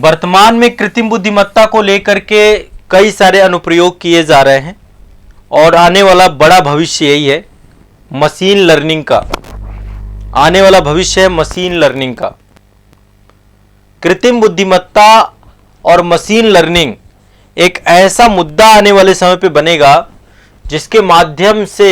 वर्तमान में कृत्रिम बुद्धिमत्ता को लेकर के कई सारे अनुप्रयोग किए जा रहे हैं और आने वाला बड़ा भविष्य यही है मशीन लर्निंग का। आने वाला भविष्य है मशीन लर्निंग का। कृत्रिम बुद्धिमत्ता और मशीन लर्निंग एक ऐसा मुद्दा आने वाले समय पे बनेगा जिसके माध्यम से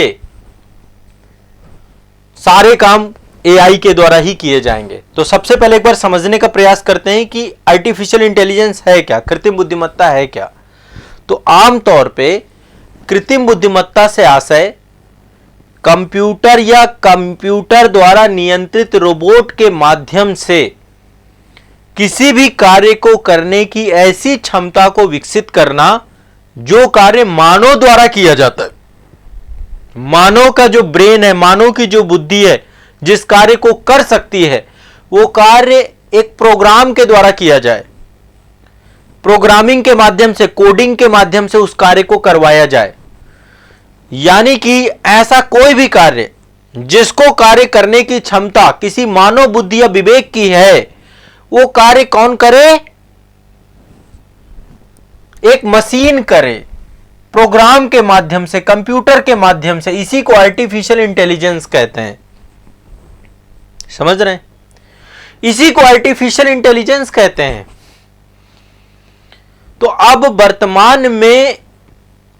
सारे काम एआई के द्वारा ही किए जाएंगे। तो सबसे पहले एक बार समझने का प्रयास करते हैं कि आर्टिफिशियल इंटेलिजेंस है क्या, कृत्रिम बुद्धिमत्ता है क्या। तो आमतौर पे कृत्रिम बुद्धिमत्ता से आशय कंप्यूटर या कंप्यूटर द्वारा नियंत्रित रोबोट के माध्यम से किसी भी कार्य को करने की ऐसी क्षमता को विकसित करना जो कार्य मानव द्वारा किया जाता है। मानव का जो ब्रेन है, मानव की जो बुद्धि है, जिस कार्य को कर सकती है, वो कार्य एक प्रोग्राम के द्वारा किया जाए। प्रोग्रामिंग के माध्यम से, कोडिंग के माध्यम से उस कार्य को करवाया जाए। यानी कि ऐसा कोई भी कार्य जिसको कार्य करने की क्षमता किसी मानव बुद्धि या विवेक की है, वो कार्य कौन करे? एक मशीन करे, प्रोग्राम के माध्यम से, कंप्यूटर के माध्यम से। इसी को आर्टिफिशियल इंटेलिजेंस कहते हैं। समझ रहे हैं? इसी को आर्टिफिशियल इंटेलिजेंस कहते हैं। तो अब वर्तमान में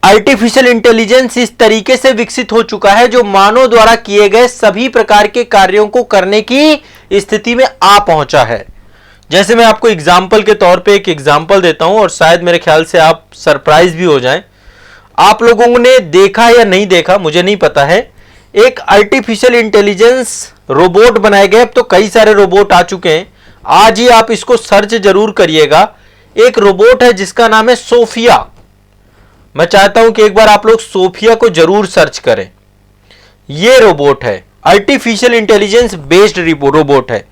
आर्टिफिशियल इंटेलिजेंस इस तरीके से विकसित हो चुका है जो मानव द्वारा किए गए सभी प्रकार के कार्यों को करने की स्थिति में आ पहुंचा है। जैसे मैं आपको एग्जाम्पल के तौर पे एक एग्जाम्पल देता हूं और शायद मेरे ख्याल से आप सरप्राइज भी हो जाएं। आप लोगों ने देखा या नहीं देखा मुझे नहीं पता है, एक आर्टिफिशियल इंटेलिजेंस रोबोट बनाए गए। अब तो कई सारे रोबोट आ चुके हैं, आज ही आप इसको सर्च जरूर करिएगा। एक रोबोट है जिसका नाम है सोफिया। मैं चाहता हूं कि एक बार आप लोग सोफिया को जरूर सर्च करें। यह रोबोट है, आर्टिफिशियल इंटेलिजेंस बेस्ड रोबोट है,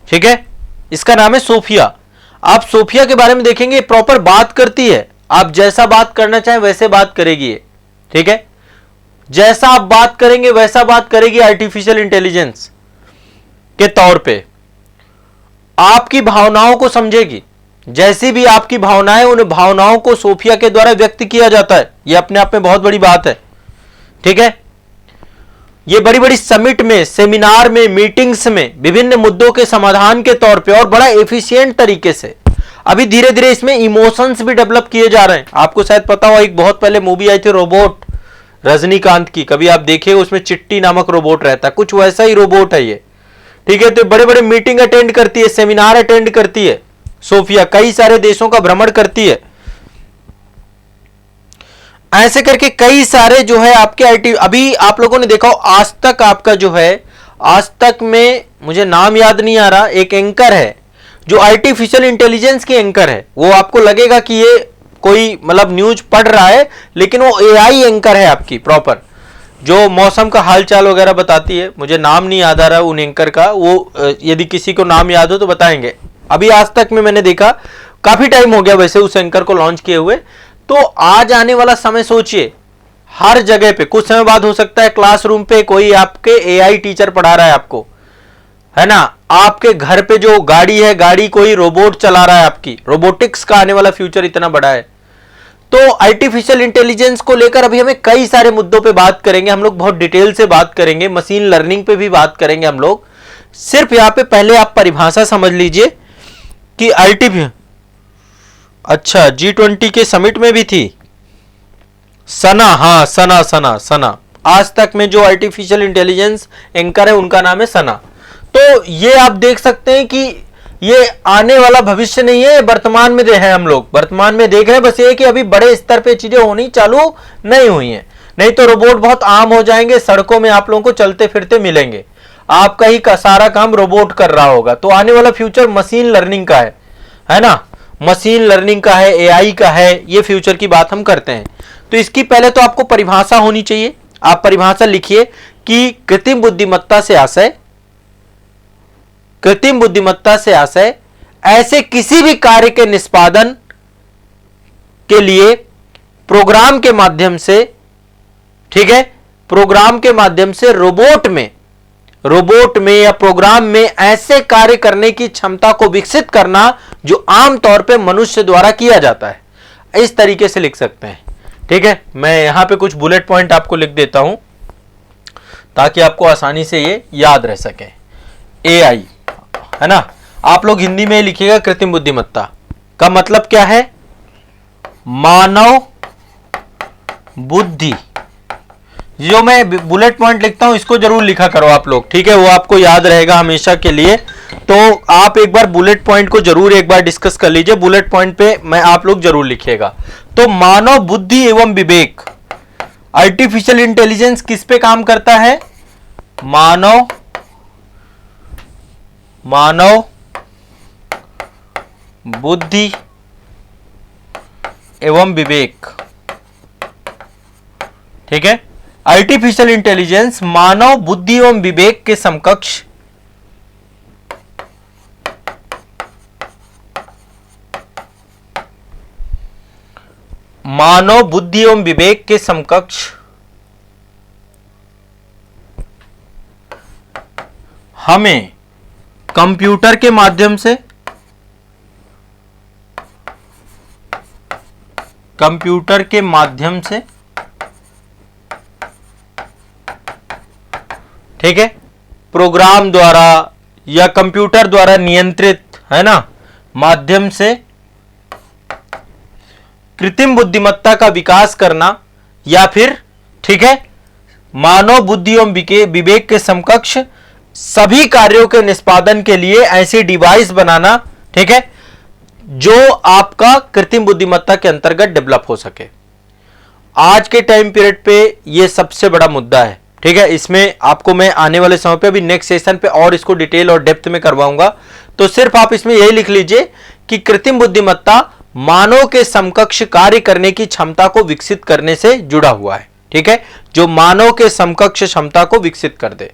ठीक है। इसका नाम है सोफिया। आप सोफिया के बारे में देखेंगे, प्रॉपर बात करती है। आप जैसा बात करना चाहें वैसे बात करेगी, ठीक है। जैसा आप बात करेंगे वैसा बात करेगी आर्टिफिशियल इंटेलिजेंस के तौर पे। आपकी भावनाओं को समझेगी। जैसी भी आपकी भावनाएं, उन भावनाओं को सोफिया के द्वारा व्यक्त किया जाता है। यह अपने आप में बहुत बड़ी बात है, ठीक है। ये बड़ी बड़ी समिट में, सेमिनार में, मीटिंग्स में विभिन्न मुद्दों के समाधान के तौर पे और बड़ा एफिशिएंट तरीके से अभी धीरे धीरे इसमें इमोशंस भी डेवलप किए जा रहे हैं। आपको शायद पता हो, एक बहुत पहले मूवी आई थी रोबोट, रजनीकांत की, कभी आप देखे, उसमें चिट्टी नामक रोबोट रहता है, कुछ वैसा ही रोबोट है ये, ठीक है। तो बड़े बड़े मीटिंग अटेंड करती है, सेमिनार अटेंड करती है सोफिया, कई सारे देशों का भ्रमण करती है। ऐसे करके कई सारे जो है आपके अभी आप लोगों ने देखा हो आज तक, आपका जो है आज तक में, मुझे नाम याद नहीं आ रहा, एक एंकर है जो आर्टिफिशियल इंटेलिजेंस की एंकर है। वो आपको लगेगा कि ये कोई मतलब न्यूज पढ़ रहा है, लेकिन वो एआई एंकर है आपकी प्रॉपर, जो मौसम का हालचाल वगैरह बताती है। मुझे नाम नहीं याद आ रहा उन एंकर का, वो यदि किसी को नाम याद हो तो बताएंगे। अभी आज तक में मैंने देखा, काफी टाइम हो गया वैसे उस एंकर को लॉन्च किए हुए। तो आज आने वाला समय सोचिए, हर जगह पे, कुछ समय बाद हो सकता है क्लासरूम पे कोई आपके एआई टीचर पढ़ा रहा है आपको, है ना। आपके घर पे जो गाड़ी है, गाड़ी कोई रोबोट चला रहा है आपकी। रोबोटिक्स का आने वाला फ्यूचर इतना बड़ा है। तो आर्टिफिशियल इंटेलिजेंस को लेकर अभी हमें कई सारे मुद्दों पे बात करेंगे हम लोग, बहुत डिटेल से बात करेंगे। मशीन लर्निंग पे भी बात करेंगे हम लोग। सिर्फ यहां पे पहले आप परिभाषा समझ लीजिए कि अच्छा, G20 के समिट में भी थी सना, हाँ सना। आज तक में जो आर्टिफिशियल इंटेलिजेंस एंकर है उनका नाम है सना। तो ये आप देख सकते हैं कि ये आने वाला भविष्य नहीं है, वर्तमान में है, हम लोग वर्तमान में देख रहे हैं। बस ये कि अभी बड़े स्तर पे चीजें होनी चालू नहीं हुई हैं, नहीं तो रोबोट बहुत आम हो जाएंगे। सड़कों में आप लोगों को चलते फिरते मिलेंगे, आपका ही सारा काम रोबोट कर रहा होगा। तो आने वाला फ्यूचर मशीन लर्निंग का है ना, मशीन लर्निंग का है, एआई का है, ये फ्यूचर की बात हम करते हैं। तो इसकी पहले तो आपको परिभाषा होनी चाहिए। आप परिभाषा लिखिए कि कृत्रिम बुद्धिमत्ता से आशय ऐसे किसी भी कार्य के निष्पादन के लिए प्रोग्राम के माध्यम से, ठीक है, प्रोग्राम के माध्यम से रोबोट रोबोट में या प्रोग्राम में ऐसे कार्य करने की क्षमता को विकसित करना जो आमतौर पे मनुष्य द्वारा किया जाता है। इस तरीके से लिख सकते हैं। ठीक है, मैं यहां पे कुछ बुलेट पॉइंट आपको लिख देता हूं ताकि आपको आसानी से ये याद रह सके। एआई है ना, आप लोग हिंदी में लिखिएगा कृत्रिम बुद्धिमत्ता का मतलब क्या है, मानव बुद्धि। जो मैं बुलेट पॉइंट लिखता हूं इसको जरूर लिखा करो आप लोग, ठीक है, वो आपको याद रहेगा हमेशा के लिए। तो आप एक बार बुलेट पॉइंट को जरूर एक बार डिस्कस कर लीजिए, बुलेट पॉइंट पे मैं आप लोग जरूर लिखिएगा। तो मानव बुद्धि एवं विवेक, आर्टिफिशियल इंटेलिजेंस किस पे काम करता है, मानव बुद्धि एवं विवेक। ठीक है, आर्टिफिशियल इंटेलिजेंस मानव बुद्धि एवं विवेक के समकक्ष हमें कंप्यूटर के माध्यम से ठीक है, प्रोग्राम द्वारा या कंप्यूटर द्वारा नियंत्रित, है ना, माध्यम से कृत्रिम बुद्धिमत्ता का विकास करना, या फिर ठीक है मानव बुद्धि एवं विवेक के समकक्ष सभी कार्यों के निष्पादन के लिए ऐसी डिवाइस बनाना, ठीक है, जो आपका कृत्रिम बुद्धिमत्ता के अंतर्गत डेवलप हो सके। आज के टाइम पीरियड पे यह सबसे बड़ा मुद्दा है। ठीक है, इसमें आपको मैं आने वाले समय पे अभी नेक्स्ट सेशन पे और इसको डिटेल और डेप्थ में करवाऊंगा। तो सिर्फ आप इसमें यही लिख लीजिए कि कृत्रिम बुद्धिमत्ता मानव के समकक्ष कार्य करने की क्षमता को विकसित करने से जुड़ा हुआ है। ठीक है, जो मानव के समकक्ष क्षमता को विकसित कर दे,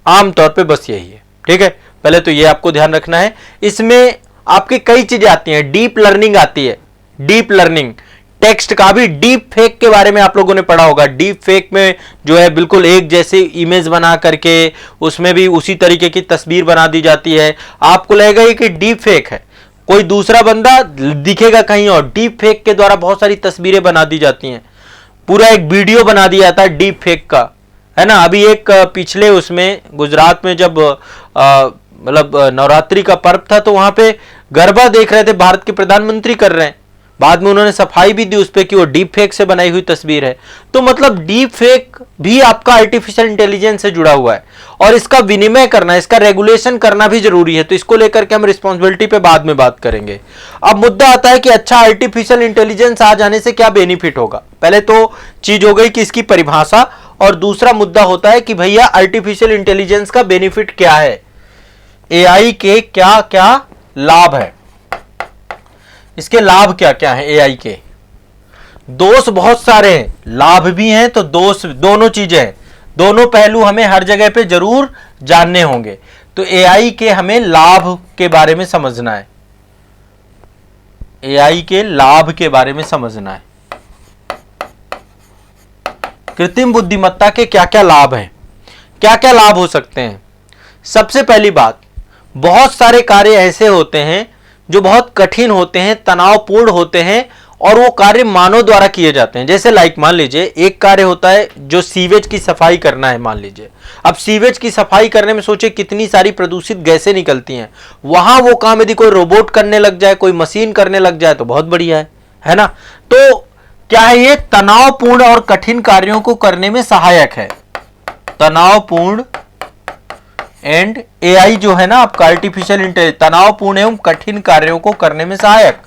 आमतौर पे बस यही है। ठीक है, पहले तो ये आपको ध्यान रखना है। इसमें आपकी कई चीजें आती हैं, डीप लर्निंग आती है, डीप लर्निंग, टेक्स्ट का भी डीप फेक के बारे में आप लोगों ने पढ़ा होगा। डीप फेक में जो है बिल्कुल एक जैसी इमेज बना करके उसमें भी उसी तरीके की तस्वीर बना दी जाती है। आपको लगेगा ये कि डीप फेक है, कोई दूसरा बंदा दिखेगा कहीं और। डीप फेक के द्वारा बहुत सारी तस्वीरें बना दी जाती हैं, पूरा एक वीडियो बना दिया जाता है डीप फेक का, है ना। अभी एक पिछले उसमें गुजरात में जब मतलब नवरात्रि का पर्व था तो वहां पे गरबा देख रहे थे, भारत के प्रधानमंत्री कर रहे हैं, बाद में उन्होंने सफाई भी दी उस पे कि वो डीप फेक से बनाई हुई तस्वीर है। तो मतलब डीप फेक भी आपका आर्टिफिशियल इंटेलिजेंस से जुड़ा हुआ है और इसका विनिमय करना, इसका रेगुलेशन करना भी जरूरी है। तो इसको लेकर के हम रिस्पॉन्सिबिलिटी पे बाद में बात करेंगे। अब मुद्दा आता है कि अच्छा आर्टिफिशियल इंटेलिजेंस आ जाने से क्या बेनिफिट होगा। पहले तो चीज हो गई कि इसकी परिभाषा, और दूसरा मुद्दा होता है कि भैया आर्टिफिशियल इंटेलिजेंस का बेनिफिट क्या है, एआई के क्या क्या लाभ है, इसके लाभ क्या क्या हैं। एआई के दोष बहुत सारे हैं, लाभ भी हैं तो दोष, दोनों चीजें हैं, दोनों पहलू हमें हर जगह पे जरूर जानने होंगे। तो एआई के हमें लाभ के बारे में समझना है, एआई के लाभ के बारे में समझना है। कृत्रिम बुद्धिमत्ता के क्या क्या लाभ हैं, क्या क्या लाभ हो सकते हैं। सबसे पहली बात, बहुत सारे कार्य ऐसे होते हैं जो बहुत कठिन होते हैं, तनावपूर्ण होते हैं, और वो कार्य मानव द्वारा किए जाते हैं। जैसे लाइक मान लीजिए एक कार्य होता है जो सीवेज की सफाई करना है, मान लीजिए। अब सीवेज की सफाई करने में सोचे कितनी सारी प्रदूषित गैसें निकलती हैं, वहां वो काम यदि कोई रोबोट करने लग जाए, कोई मशीन करने लग जाए तो बहुत बढ़िया है ना। तो क्या है, ये तनावपूर्ण और कठिन कार्यों को करने में सहायक है। तनावपूर्ण एंड एआई जो है ना आपका आर्टिफिशियल इंटेलिजेंस, तनावपूर्ण एवं कठिन कार्यों को करने में सहायक,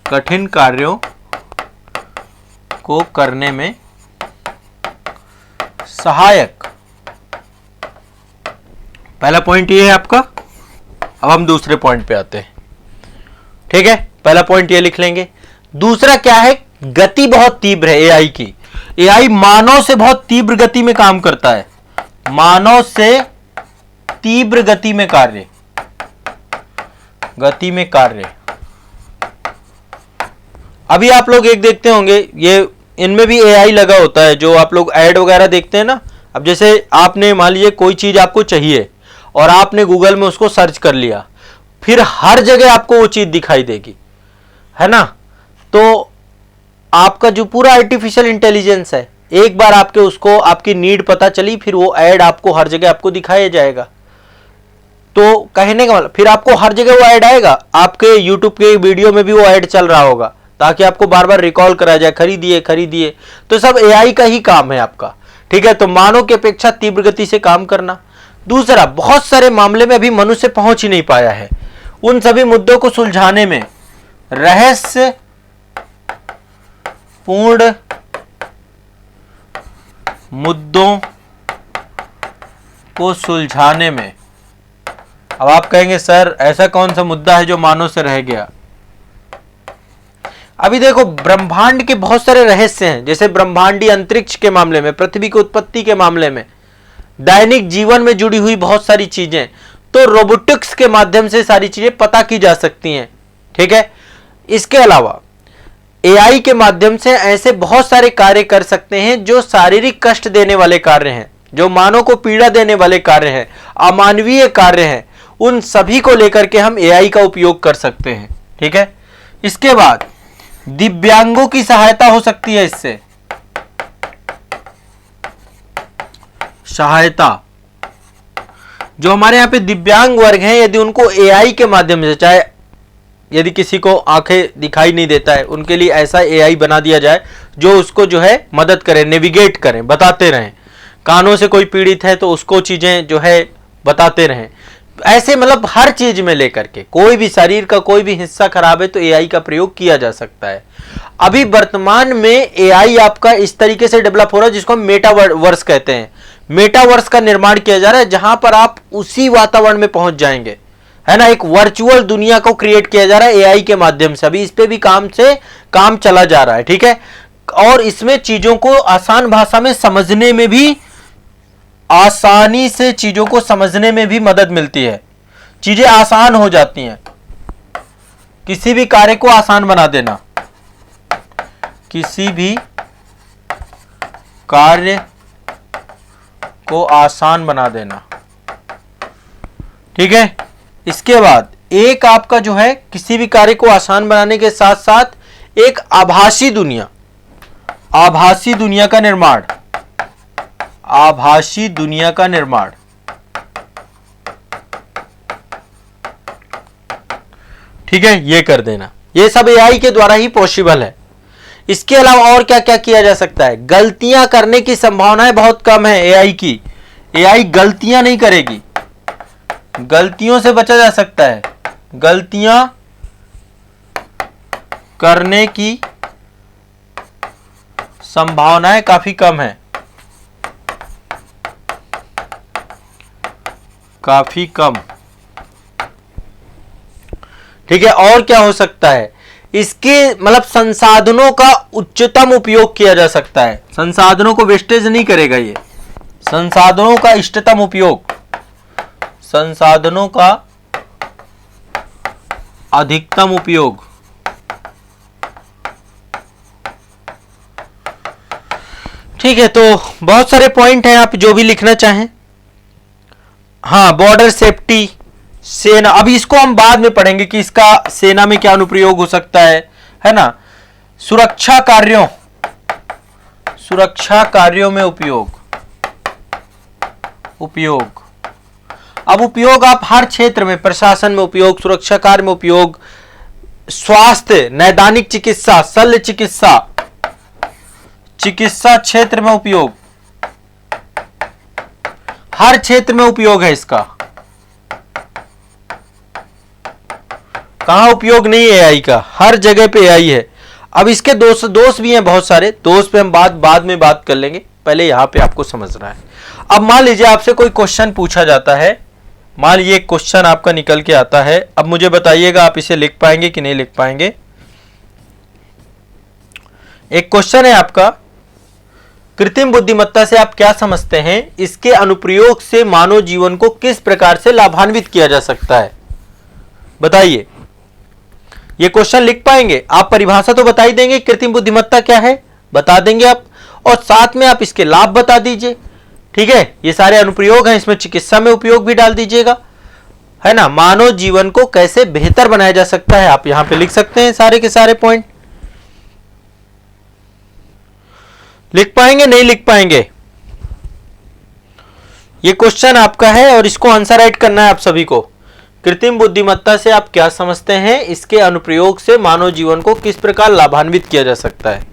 कठिन कार्यों को करने में सहायक। पहला पॉइंट ये है आपका। अब हम दूसरे पॉइंट पे आते हैं। ठीक है, पहला पॉइंट ये लिख लेंगे। दूसरा क्या है, गति बहुत तीव्र है एआई की। एआई मानव से बहुत तीव्र गति में काम करता है, मानव से तीव्र गति में कार्य, गति में कार्य। अभी आप लोग एक देखते होंगे, ये इनमें भी एआई लगा होता है, जो आप लोग ऐड वगैरह देखते हैं ना, अब जैसे आपने मान लीजिए कोई चीज आपको चाहिए और आपने गूगल में उसको सर्च कर लिया, फिर हर जगह आपको वो चीज दिखाई देगी, है ना। तो आपका जो पूरा आर्टिफिशियल इंटेलिजेंस है, एक बार आपके उसको आपकी नीड पता चली, फिर वो ऐड आपको हर जगह आपको दिखाया जाएगा। तो कहने का मतलब फिर आपको हर जगह वो ऐड आएगा, आपके यूट्यूब के वीडियो में भी वो ऐड चल रहा होगा ताकि आपको बार बार रिकॉल कराया जाए, खरीदिए खरीदिए। तो सब एआई का ही काम है आपका, ठीक है। तो मानव की अपेक्षा तीव्र गति से काम करना। दूसरा, बहुत सारे मामले में अभी मनुष्य पहुंच ही नहीं पाया है, उन सभी मुद्दों को सुलझाने में, रहस्य पूर्ण मुद्दों को सुलझाने में। अब आप कहेंगे सर ऐसा कौन सा मुद्दा है जो मानव से रह गया। अभी देखो, ब्रह्मांड के बहुत सारे रहस्य हैं, जैसे ब्रह्मांडीय अंतरिक्ष के मामले में, पृथ्वी की उत्पत्ति के मामले में, दैनिक जीवन में जुड़ी हुई बहुत सारी चीजें। तो रोबोटिक्स के माध्यम से सारी चीजें पता की जा सकती हैं, ठीक है। इसके अलावा एआई के माध्यम से ऐसे बहुत सारे कार्य कर सकते हैं जो शारीरिक कष्ट देने वाले कार्य हैं, जो मानव को पीड़ा देने वाले कार्य हैं, अमानवीय कार्य हैं, उन सभी को लेकर के हम एआई का उपयोग कर सकते हैं, ठीक है। इसके बाद दिव्यांगों की सहायता हो सकती है इससे, सहायता। जो हमारे यहां पे दिव्यांग वर्ग हैं, यदि उनको एआई के माध्यम से, चाहे यदि किसी को आंखें दिखाई नहीं देता है, उनके लिए ऐसा एआई बना दिया जाए जो उसको जो है मदद करे, नेविगेट करें, बताते रहें। कानों से कोई पीड़ित है तो उसको चीजें जो है बताते रहें। ऐसे मतलब हर चीज में लेकर के, कोई भी शरीर का कोई भी हिस्सा खराब है तो एआई का प्रयोग किया जा सकता है। अभी वर्तमान में एआई आपका इस तरीके से डेवलप हो रहा है जिसको हम मेटावर्स कहते हैं। मेटावर्स का निर्माण किया जा रहा है जहां पर आप उसी वातावरण में पहुंच जाएंगे, है ना। एक वर्चुअल दुनिया को क्रिएट किया जा रहा है एआई के माध्यम से। अभी इस पे भी काम चला जा रहा है, ठीक है। और इसमें चीजों को आसान भाषा में समझने में भी, आसानी से चीजों को समझने में भी मदद मिलती है, चीजें आसान हो जाती हैं। किसी भी कार्य को आसान बना देना, किसी भी कार्य को आसान बना देना, ठीक है। इसके बाद एक आपका जो है किसी भी कार्य को आसान बनाने के साथ साथ एक आभासी दुनिया, आभासी दुनिया का निर्माण, आभासी दुनिया का निर्माण, ठीक है, ये कर देना। ये सब एआई के द्वारा ही पॉसिबल है। इसके अलावा और क्या क्या किया जा सकता है। गलतियां करने की संभावनाएं बहुत कम है एआई की, एआई गलतियां नहीं करेगी, गलतियों से बचा जा सकता है। गलतियां करने की संभावनाएं काफी कम है, काफी कम, ठीक है। और क्या हो सकता है, इसके मतलब संसाधनों का उच्चतम उपयोग किया जा सकता है। संसाधनों को वेस्टेज नहीं करेगा ये, संसाधनों का इष्टतम उपयोग, संसाधनों का अधिकतम उपयोग, ठीक है। तो बहुत सारे पॉइंट हैं, आप जो भी लिखना चाहें। हाँ, बॉर्डर सेफ्टी, सेना, अभी इसको हम बाद में पढ़ेंगे कि इसका सेना में क्या अनुप्रयोग हो सकता है ना। सुरक्षा कार्यों, सुरक्षा कार्यों में उपयोग, उपयोग। अब उपयोग आप हर क्षेत्र में, प्रशासन में उपयोग, सुरक्षा कार्य में उपयोग, स्वास्थ्य, नैदानिक चिकित्सा, शल्य चिकित्सा, चिकित्सा क्षेत्र में उपयोग, हर क्षेत्र में उपयोग है इसका। कहां उपयोग नहीं है एआई का, हर जगह पे एआई है। अब इसके दोष भी हैं बहुत सारे, दोष पे हम बाद में बात कर लेंगे, पहले यहां पे आपको समझना है। अब मान लीजिए आपसे कोई क्वेश्चन पूछा जाता है, मान लीजिए एक क्वेश्चन आपका निकल के आता है। अब मुझे बताइएगा आप इसे लिख पाएंगे कि नहीं लिख पाएंगे। एक क्वेश्चन है आपका, कृत्रिम बुद्धिमत्ता से आप क्या समझते हैं, इसके अनुप्रयोग से मानव जीवन को किस प्रकार से लाभान्वित किया जा सकता है, बताइए। ये क्वेश्चन लिख पाएंगे आप, परिभाषा तो बता ही देंगे कृत्रिम बुद्धिमत्ता क्या है, बता देंगे आप, और साथ में आप इसके लाभ बता दीजिए। ठीक है, ये सारे अनुप्रयोग हैं, इसमें चिकित्सा में उपयोग भी डाल दीजिएगा, है ना। मानव जीवन को कैसे बेहतर बनाया जा सकता है, आप यहां पे लिख सकते हैं सारे के सारे पॉइंट। लिख पाएंगे, नहीं लिख पाएंगे? ये क्वेश्चन आपका है और इसको आंसर राइट करना है आप सभी को। कृत्रिम बुद्धिमत्ता से आप क्या समझते हैं, इसके अनुप्रयोग से मानव जीवन को किस प्रकार लाभान्वित किया जा सकता है।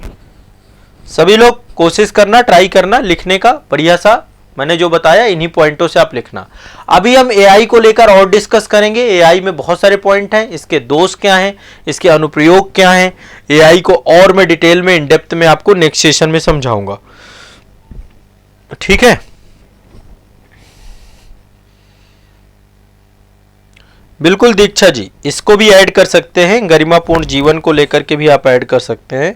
सभी लोग कोशिश करना, ट्राई करना लिखने का, बढ़िया सा मैंने जो बताया इन्हीं पॉइंटों से आप लिखना। अभी हम एआई को लेकर और डिस्कस करेंगे। एआई में बहुत सारे पॉइंट हैं, इसके दोष क्या हैं, इसके अनुप्रयोग क्या हैं, एआई को और मैं डिटेल में इन डेप्थ में आपको नेक्स्ट सेशन में समझाऊंगा, ठीक है। बिल्कुल दीक्षा जी, इसको भी ऐड कर सकते हैं, गरिमापूर्ण जीवन को लेकर के भी आप ऐड कर सकते हैं।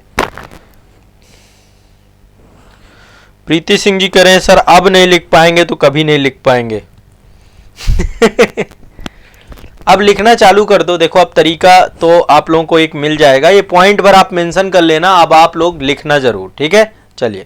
प्रीति सिंह जी कह रहे हैं सर अब नहीं लिख पाएंगे तो कभी नहीं लिख पाएंगे। अब लिखना चालू कर दो। देखो अब तरीका तो आप लोगों को एक मिल जाएगा, ये पॉइंट पर आप मेंशन कर लेना, अब आप लोग लिखना जरूर, ठीक है। चलिए।